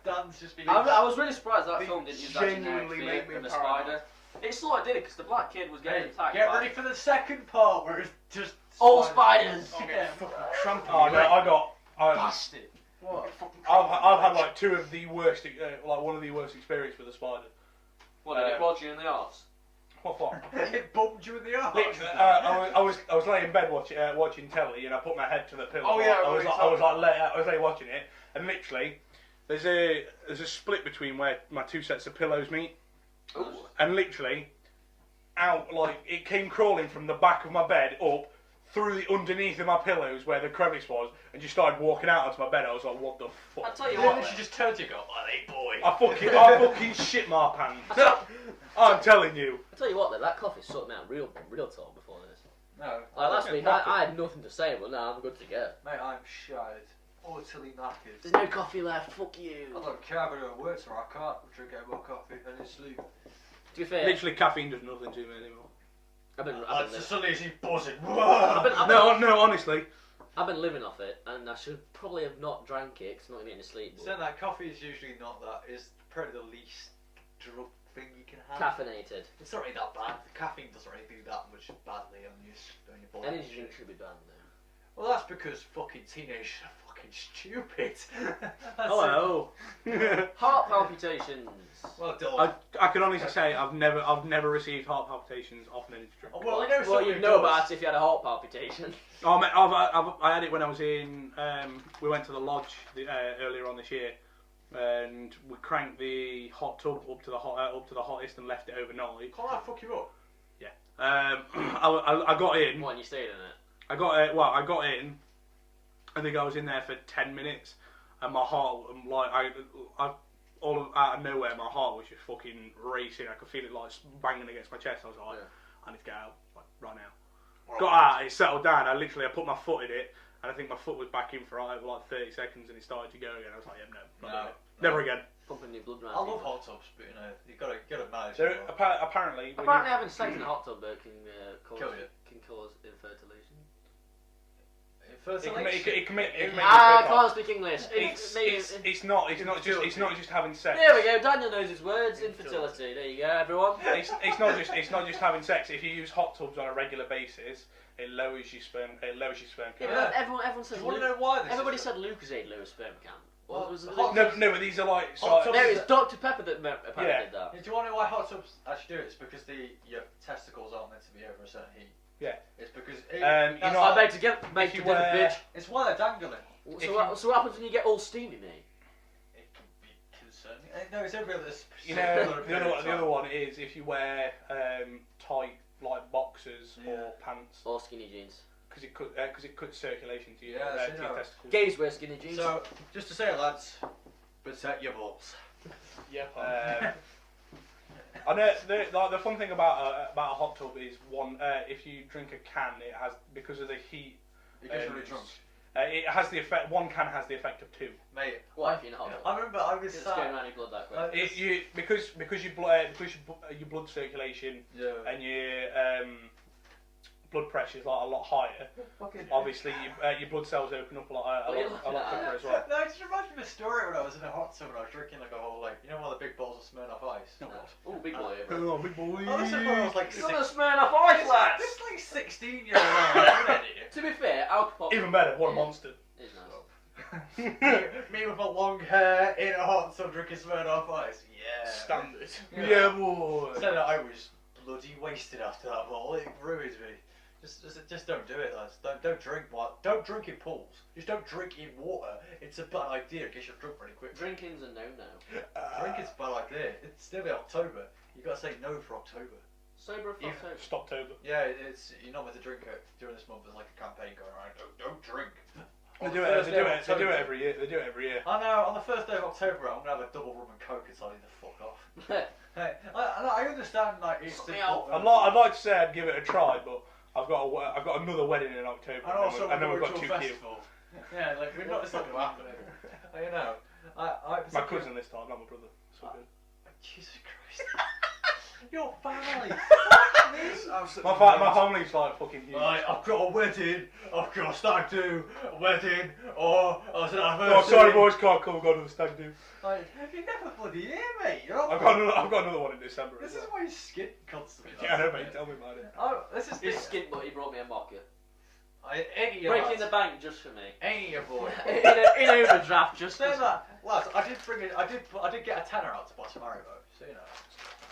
Dan's just been. I was really surprised that They film didn't use that generic genuinely fear make me of a paranoid. spider. It sort of did it because the black kid was getting attacked. Get by ready for the second part where it's just all spiders. Okay, fucking trampled. Oh no, Bastard. What? I've had like two of the worst, like one of the worst experience with a spider. What did it lodge you in the arse? What? It bumped you in the arse. Literally, I was laying in bed watching telly, and I put my head to the pillow. Oh, yeah, I was what watching it, and literally, there's a split between where my two sets of pillows meet, Ooh. and literally, out like it came crawling from the back of my bed up through the underneath of my pillows where the crevice was, and just started walking out onto my bed. I was like, what the fuck? I'll tell you Then what. she just turned to you and go, "Oh, hey boy." I fucking shit my pants. I'm telling you. I tell you what, though, that coffee sorted me out real talk before this. No. Last week I had nothing to say, but now I'm good to go. Mate, I'm shattered. Utterly knackered. There's no coffee left. Fuck you. I don't care about it works or I can't drink any more coffee and then sleep. To be fair, Literally, caffeine does nothing to me anymore. I've been Suddenly she's buzzing. No, honestly. I've been living off it, and I should probably have not drank it because I'm not getting to sleep. So that coffee is usually not that. It's probably the least drug thing you can have. Caffeinated. It's not really that bad. The caffeine doesn't really do that much badly on your body. Energy drink should be banned though. Well, that's because fucking teenagers are fucking stupid. Hello. Heart palpitations. Well done. I can honestly say I've never received heart palpitations off an energy drink. Well, you'd know about it if you had a heart palpitation. Oh, mate, I had it when I was in. We went to the lodge earlier on this year, and we cranked the hot tub up to the hottest and left it overnight. Can't that fuck you up? Yeah. I got in. What, and you stayed in it? I got in. I think I was in there for 10 minutes, and my heart, like, all out of nowhere, my heart was just fucking racing. I could feel it like banging against my chest. I was like, I need to get out, like, right now. Got out, it settled down. I put my foot in it, and I think my foot was back in for like 30 seconds, and it started to go again. I was like, no. Never again. Pumping new blood around. I love hot tubs, but you gotta manage. So it. apparently having sex in a hot tub can cause infertilation. It can make I can't speak English. It's not just having sex. There we go. Daniel knows his words. Infertility. There you go, everyone. It's not just having sex. If you use hot tubs on a regular basis, it lowers your sperm. Yeah, but everyone says. Do you want to know why this? Everybody said Lucozade lowers sperm count. No, but these are like. Hot tubs. No, it's Dr Pepper that apparently did that. Do you want to know why hot tubs actually do it? It's because your testicles aren't meant to be over a certain heat. Yeah. It's because I beg to get bitch. It's why they're dangling. So what happens when you get all steamy, mate? It can be concerning. No, it's every other. You know, the other one is if you wear tight like boxers or pants or skinny jeans. Because it cuts circulation to your testicles. Gays wear skinny jeans. So just to say, lads, protect your balls. Yep. I know the fun thing about a hot tub is if you drink a can, it has, because of the heat. It gets really drunk. It has the effect. One can has the effect of two. Mate, what if you're in a hot tub? I remember I was going around your blood that quick. Because your blood circulation and your blood pressure is like a lot higher. Obviously, your blood cells open up a lot quicker as well. No, it just reminds me of a story when I was in a hot tub and I was drinking like a whole one of the big bowls of Smirnoff Ice. Oh, big boy. Oh, big boy. Oh, this is when I was like You're gonna Smirnoff Ice, lads. This like 16-year-old. To be fair, alcohol. Even better. What a monster. It's nice. Me with my long hair in a hot tub drinking Smirnoff Ice. Yeah. Standard. Yeah, boy. So that I was bloody wasted after that bowl. It ruined me. Just don't do it, lads. Don't drink Don't drink in pools. Just don't drink in water. It's a bad idea in case you're drunk really quick. Drinking's a no-no. Drinking's a bad idea. It's still October. You gotta say no for October. Sober for October. Stoptober. Yeah, you're not meant to drink it during this month. There's like a campaign going around. Don't drink. They do it every year. They do it every year. I know. On the first day of October, I'm gonna have a double rum and coke and tell you to fuck off. Hey, I understand like it's difficult. I'd like to say I'd give it a try, but I've got another wedding in October, And also, and then we've got a 2 festival. Yeah, like we're not. It's not gonna happen. You know, My cousin this time, not my brother. So good. Jesus Christ. Your family. My family's like fucking huge. Right, I've got a wedding. I've got a stag do, a wedding, or it's an Oh, anniversary. sorry, boys, can't come. I've got another stag do. Like, you never bloody hear, mate. You're I've got another one in December. This is why you skid constantly. Yeah, I know, mate. Tell me about it. Oh, this is His skint buddy brought me a mocker. Breaking Breaking the bank just for me. Ain't your boy. in overdraft just for that, lads, I did get a tenner out to buy some Haribo, so you know.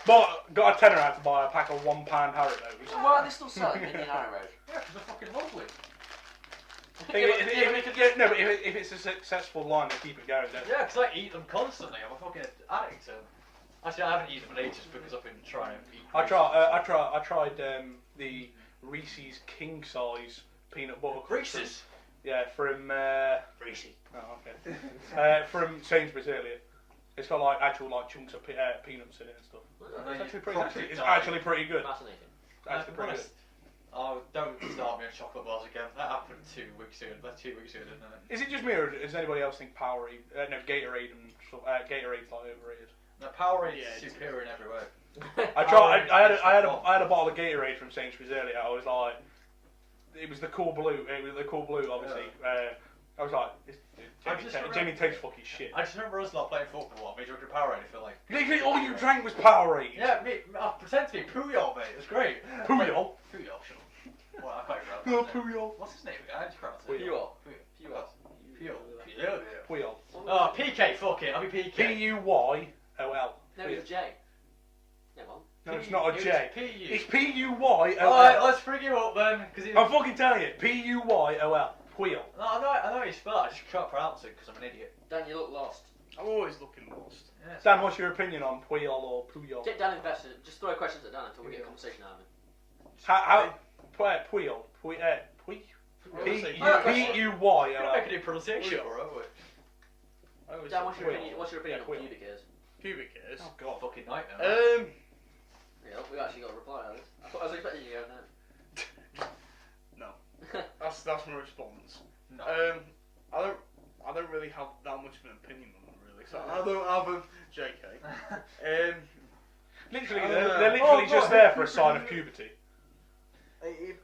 But got a tenner out to buy a pack of £1 Haribos. Why are they still selling in Harry Road? Yeah, because they're fucking lovely. If it's a successful line, they keep it going, don't they? Yeah, because I eat them constantly. I'm a fucking addict to them. Actually, I haven't eaten them in ages because I've been trying to eat. I tried the Reese's king size peanut butter. Reese's. Yeah, from Reese. Oh, okay. From Sainsbury's earlier. It's got like actual like chunks of peanuts in it and stuff. It's actually pretty good. Fascinating. It's actually pretty good. Oh, don't start me on chocolate bars again. That happened 2 weeks ago. That's 2 weeks ago, didn't it? Is it just me, or does anybody else think Powerade, Gatorade and stuff, Gatorade's like overrated? No, Powerade's superior in every way. I had a bottle of Gatorade from Sainsbury's earlier. I was like, it was the cool blue. It was the cool blue, obviously. Yeah. I was like, Jamie tastes fucking shit. I just remember us not playing football. Me drinking Powerade. I feel like Literally, all you drank was Powerade. yeah, I pretend to be Puyol, mate. It was great. Puyol. Puyol, sure. Well, I can't No, remember. Puyol. What's his name again? How do you pronounce it? Puyol. Puyol. Oh, PK, fuck it. I'll be PK. P-U-Y-O-L. No, it's a J. Yeah, well. No, it's not a J. P-U. It's P-U-Y-O-L. Alright, let's bring you up then. I'm fucking telling you. P-U-Y-O-L. Puyol. No, I know you spell it. I just can't pronounce it because I'm an idiot. Dan, you look lost. I'm always looking lost. Yes. Dan, what's your opinion on Puyol or Puyol? Get Dan invested. Just throw questions at Dan until we get a conversation out of him. How Puyol? P-U-Y-O-L. We're not making any pronunciation for it, are we? Dan, what's your opinion on pubic hairs? Pubic hairs. Oh god. Fucking nightmare. Yeah, we actually got a reply on this. I was expecting you to go no. No. That's my response. No. I don't really have that much of an opinion on them really. So I don't have a JK. Literally, they're literally just there for a sign of puberty.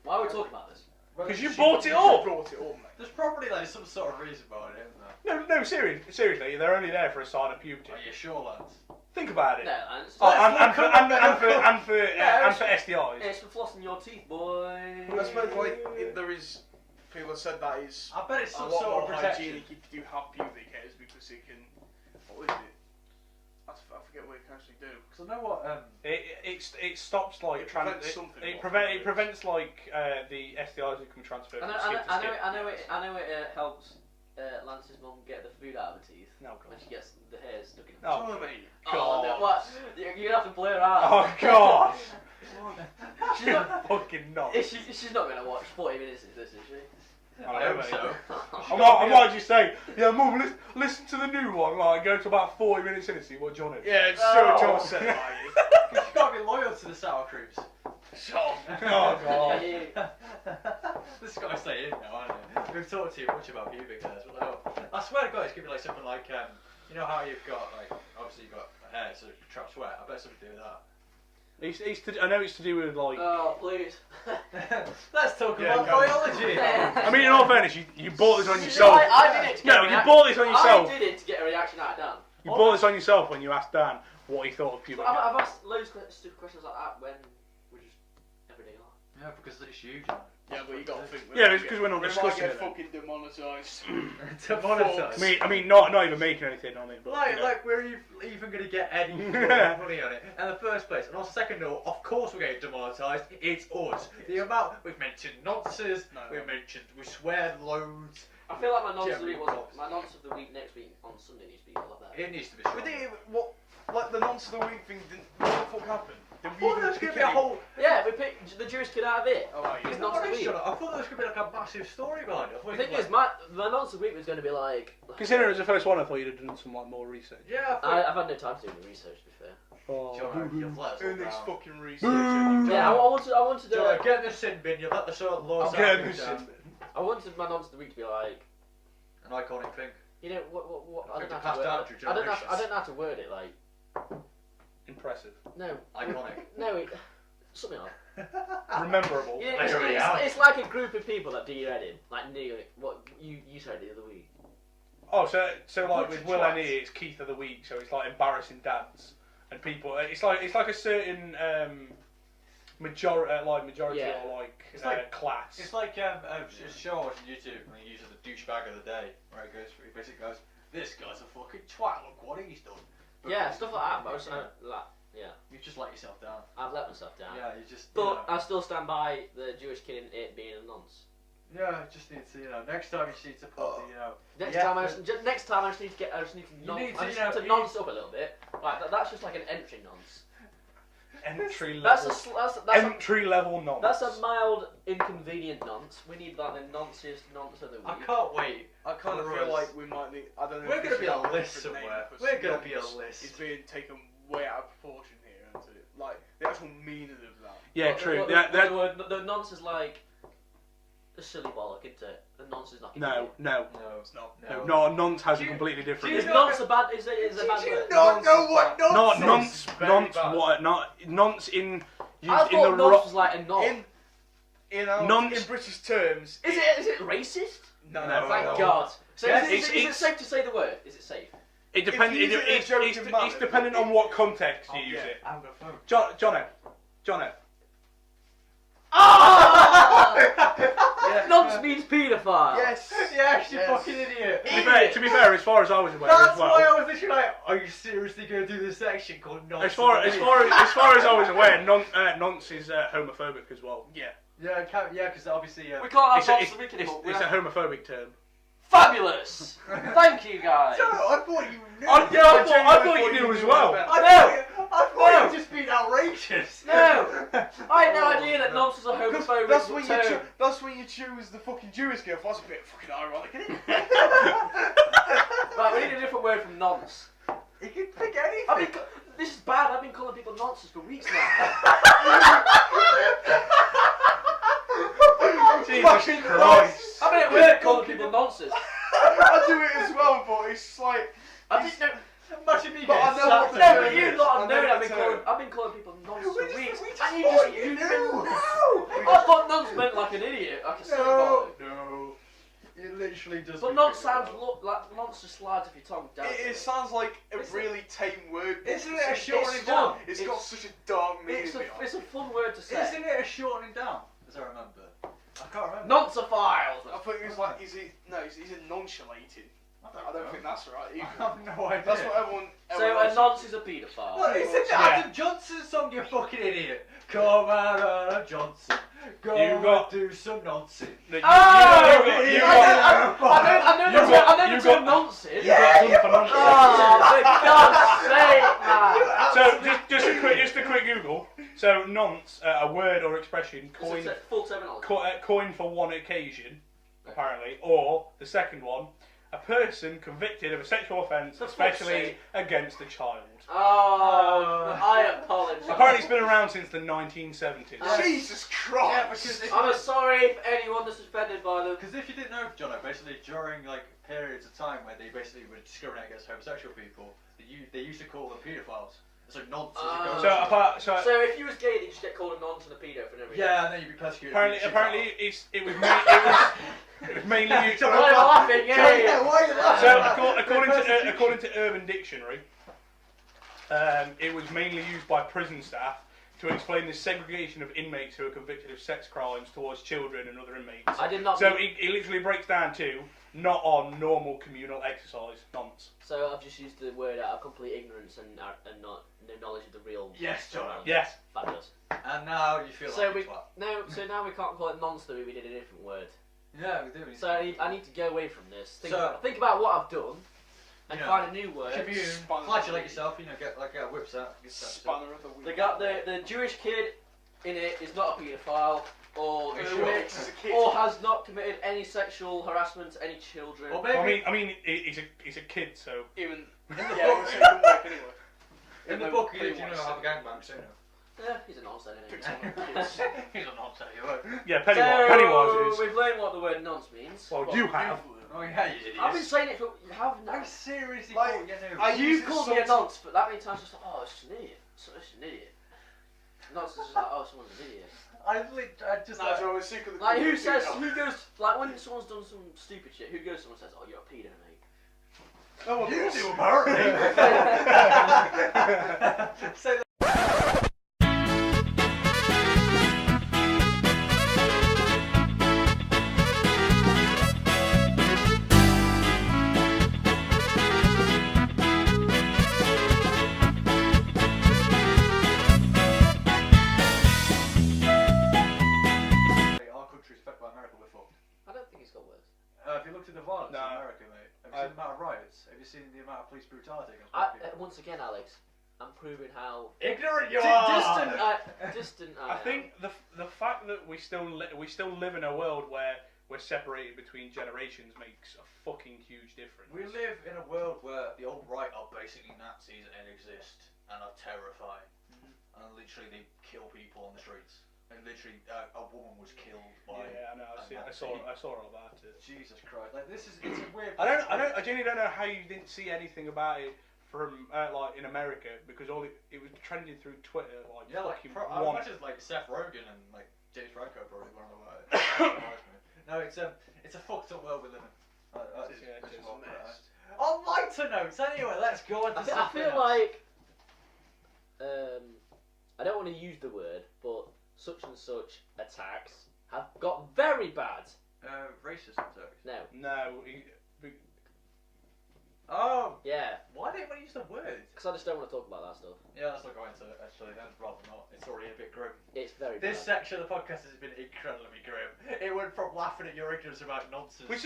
Why are we talking about this? Because you bought it up. Brought it up, mate. There's probably like some sort of reason behind it, isn't there? No, seriously, they're only there for a sign of puberty. Are you sure, lads? Think about it. No, and it's, And for STIs. it's for flossing your teeth, boy. I suppose like if there is people have said that is I bet it's a some lot sort more of protection. hygienic if you do have pubic hairs because it can. What is it? I forget what it can actually do. Because I know what. It stops like It prevents something. it prevents like the STIs that can transfer from skin to skin. I know it helps Lance's mum get the food out of her teeth No, when God. she gets the hairs stuck in her. Oh, Oh, mate. Oh, no, what? You're gonna have to blur her out. Oh god. She's not, Fucking not. she's not gonna watch 40 minutes of this, is she? I hope so. I might just say, yeah, Mum, listen to the new one. Like, go to about 40 minutes in and see what John is. Yeah, it's so John said that. Because you've got to be loyal to the sour creams. Shut Oh god. This guy's staying in now, hasn't he? We've talked too much about pubic hairs. What the hell? I swear to God, it's gonna be like something like, you know how you've got, like, obviously you've got hair so it traps sweat. I bet something to do with that. I know it's to do with like. Oh, please. Let's talk Yeah, about go. biology. I mean, in all fairness, you bought this on You know, yourself. I did it to get No, you bought this on yourself. I did it to get a reaction out of Dan. You bought this on yourself when you asked Dan what he thought of pubic hair. I've asked loads of stupid questions like that when we're just everyday life. Yeah, because it's huge. Yeah, but you got to think. Yeah, it's because we're not we discussing might it. get fucking demonetised. Demonetised. I mean, not even making anything on it. But, you know. Like we're even going to get any money on it in the first place. And on second note, of course we're getting demonetised. It's us. The amount we've mentioned nonsense. We swear loads. I feel like my nonce of the week Generally was my nonce of the week next week on Sunday needs to be like that. It needs to be. We didn't even, what, like the nonce of the week thing, what the fuck happened? Then I we thought there was going to be a whole. Yeah, we picked the Jewish kid out of it. Oh, right, He's yeah. nonce of the week. I thought there was going to be like a massive story behind it. The thing is, my nonce of the week was going to be like. Considering it was the first one, I thought you'd have done some like more research. Yeah, I've had no time to do the research, to be fair. Oh, you've let us all In this down. fucking research. and Yeah, I wanted to. John, get in the sin bin. You let the sort of laws Get out. in the sin bin. I wanted my nonce of the week to be like. An iconic thing. You know what? I don't know Passed how to down word through it. I don't generations. know how to word it. Like impressive. no. Iconic. No, something like. Rememberable. Yeah, Literally, yeah. it's like a group of people that do your head in. Like Neil, what you said the other week. Oh, so like Bunch with of Will twats. and E, it's Keith of the Week, so it's like embarrassing dads and people. It's like a certain majority Yeah. or like It's like- class. It's like a show on YouTube when he uses the douchebag of the day, where he basically goes, "This guy's a fucking twat. Look what he's done." But Yeah, stuff like that. But I was like, yeah, you just let yourself down. I've let myself down. Yeah, you just. But I still stand by the Jewish kid in it being a nonce. Yeah, just need to, next time you just need to put the, Next Yeah, time, but- next time I just need to nonce up a little bit. Like that's just like an entry nonce. entry That's level. a Entry level nonce. that's a mild inconvenient nonce. We need like the nonciest nonce of the week. I can't wait. I kind of For feel us. like we might need. I don't know. We're if we gonna be should a have list different name somewhere. because We're gonna be a nonce list. It's being taken way out of proportion here. Isn't it? Like the actual meaning of that. Yeah, Well, true. The nonce is like a silly bollock, isn't it? The nonce is like. No. No, It's not. No, nonce has a Do you- completely different. do Is you meaning. nonce a bad? Is a bad word? not know what Not nonce is? nonce. Very Nonce. bad. What? Not nonce in. I Used in thought the nonce was like a knob. In British terms. Is it racist? No. No, Thank no. God. So Yes, is it it's- safe to say the word? Is it safe? It depends. If you use it in a joking manner, It's dependent on what context you Oh, use yeah. it. I'm gonna phone. Jono. Yeah. Nonce means paedophile. Yes. Yes, you Yes. fucking idiot. To be fair, as far as I was aware That's as well. why I was literally like, are you seriously going to do this section called nonsense? As far as I was aware, nonce is homophobic as well. Yeah. Yeah, because obviously... We can't It's have a, nonce of the week anymore. it's a homophobic term. Fabulous. Thank you guys. I thought you knew. I thought you knew as well. I thought No. you were just being outrageous. No. I had no idea that nonce was a homophobic That's when term. that's when you choose the fucking Jewish girl. That's a bit fucking ironic, isn't it? Right, we need a different word from nonce. You can pick anything. This is bad. I've been calling people nonces for weeks now. Jesus Christ. I've been at work calling people nonces. I do it as well, but it's like. I didn't know. Imagine me But I getting know sacked what No, to but do. you lot I have know known what I've been calling people nonce for weeks. We just And you thought just you you knew. I thought nonce meant like an idiot, like a silly bollock. No. It literally does. But nonce sounds like nonce just slides off your tongue down. It sounds like a It's really tame word. Isn't it a It's shortening fun. down? It's got such a dark meaning. It's a fun word to say. Isn't it a shortening down? As I remember. I can't remember. Noncephile. I think it was like, is it nonchalating? I don't think that's right I either. have no idea. That's what everyone. So a nonce is a paedophile. Well, it's in the Yeah. Adam Johnson song, you fucking idiot. Come on, Adam Johnson. Go You got- and do some nonsense. You Oh! got I know you the term got- nonces. you got done for nonsense. Oh, for God's sake, man. So just a quick Google. So nonce, a word or expression coined Full terminology. coined for one occasion, apparently, or the second one, a person convicted of a sexual offence, For fuck's especially sake. against a child. Oh, I apologise. Apparently, it's been around since the 1970s. Jesus Yeah, Christ! because if, I'm sorry if anyone that's offended by them. because if you didn't know, Jono, basically during like periods of time where they basically would discriminate against homosexual people, they used to call them paedophiles. It's like nonsense. So if you was gay, you just get called a nonce and a pedo for no reason. Yeah, and then you'd be persecuted. Apparently, it was mainly used. Why are you laughing? Yeah. Why are you laughing? So according to Urban Dictionary, it was mainly used by prison staff to explain the segregation of inmates who are convicted of sex crimes towards children and other inmates. I did not. So it literally breaks down to not on normal communal exercise. Nonce. So I've just used the word out of complete ignorance and not no knowledge of the real. Yes, Jono. terminology. Yes. Fabulous. And now you feel So like we a twat. now we can't call it nonce though. We did a different word. Yeah, we do. So I need to go away from this. Think So- about what I've done. and find a new word. Commune. Flagellate yourself. Get whips out. Spanner of the week. They got the Jewish kid in it is not a paedophile or has not committed any sexual harassment to any children. Or maybe, I mean, he's a kid, so even in the book, it can work anyway. In the book, you know have a gangbang, so yeah, he's a nonce anyway. He's a nonce anyway. yeah, Pennywise is. We've learned what the word nonce means. Well, you have. Oh yeah, you did. I've been saying it for I seriously Like, thought you called me a nonce, but that many times just like, oh, it's just an idiot. It's just an idiot. Nonce is just like, oh, someone's an idiot. I just Like who goes like when someone's done some stupid shit, who goes to someone and says, oh, you're a pedo, mate. No one you does. do apparently. Say that. Have you looked at the violence in America, mate? Have you seen the amount of riots? Have you seen the amount of police brutality against black people? Once again, Alex, I'm proving how ignorant you are. Distant. I think the fact that we still live in a world where we're separated between generations makes a fucking huge difference. We live in a world where the alt-right are basically Nazis and exist and are terrifying, and literally they kill people on the streets. And literally, a woman was killed by. Yeah, I know. I saw all about it. Jesus Christ! Like it's a weird. I genuinely don't know how you didn't see anything about it from like in America because it was trending through Twitter like. Yeah, like I imagine like Seth Rogen and like James Franco probably learned about it. No, it's a fucked up world we live in. On lighter notes, anyway, let's go on to I feel like I don't want to use the word, but such and such attacks have got very bad. Racist attacks? No. Oh! Yeah. Why don't you use the word? Because I just don't want to talk about that stuff. Yeah, let's not go into it, actually. I'd rather not. It's already a bit grim. It's very This bad. section of the podcast has been incredibly grim. It went from laughing at your ignorance about nonsense. We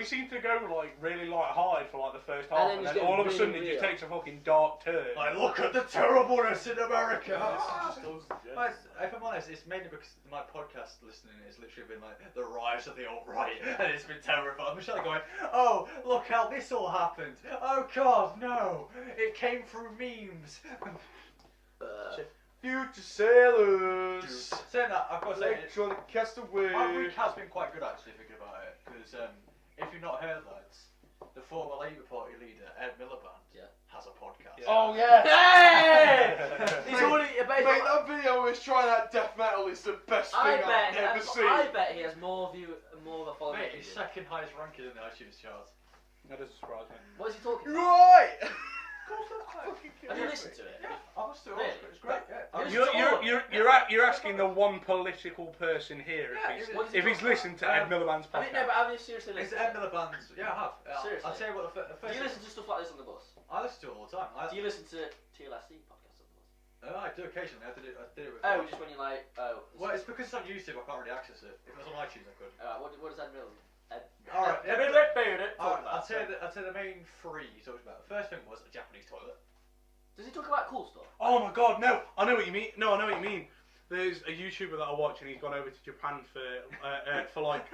seem to go like really light-hearted for like the first half, and then all of a sudden it just takes a fucking dark turn. Like, look at the terribleness in America! If I'm honest, it's mainly because my podcast listening has literally been like the rise of the alt-right, and it's been terrifying. I'm just like going, oh, look how this all happened. Oh God, no! It came through memes. Future sailors. Saying that, I've got to say, Electronic Castaway. our week has been quite good actually, thinking about it. Because if you've not heard, lads, the former Labour Party leader Ed Miliband has a podcast. Yeah. Oh yeah! Hey! He's already. Mate, that video is trying out death metal is the best thing I've ever seen. I bet he has more of a following. Mate, he's second highest ranking in the iTunes chart. That doesn't surprise me. What is he talking about? Right! Have you listened to it? Yeah, I listened to it. It's great. You're asking the one political person here if he's listened to Ed Miliband's podcast. I mean, no, but have you seriously It's listened? Ed Miliband's. Yeah, I have. Seriously? I'll tell you what. The first Do you listen to stuff like this on the bus? I listen to it all the time. Do you listen to TLSC podcasts on the bus? I do occasionally. I did it with. Just when you're like, Well, it's because it's on YouTube. I can't really access it. If it was on iTunes, I could. What does that mean? Alright, I'll tell you the main three he talked about. The first thing was a Japanese toilet. Does he talk about cool stuff? Oh my god, no! I know what you mean. No, I know what you mean. There's a YouTuber that I watch and he's gone over to Japan for like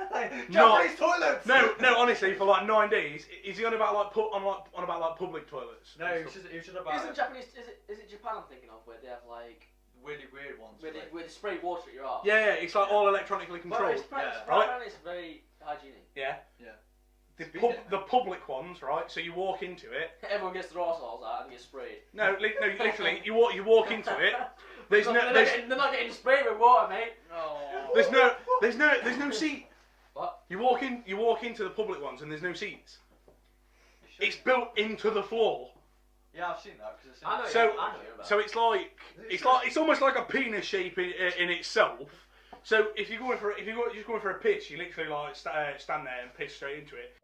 Japanese toilets. No, honestly, for like 9 days. Is he on about like public toilets? No, he was just about. Isn't Japanese? Is it Japan I'm thinking of where they have like really weird ones? Where they spray water at your arse? Yeah, it's like all electronically controlled. Apparently it's very hygienic. Yeah. Yeah. The public ones, right? So you walk into it. Everyone gets their arseholes out and gets sprayed. No, literally, you walk into it. They're not getting sprayed with water, mate. Oh. There's no seat. What? You walk into the public ones and there's no seats. It's built into the floor. Yeah, I've seen that. So it's almost like a penis shape in itself. So if you're going for a piss, you literally like stand there and piss straight into it.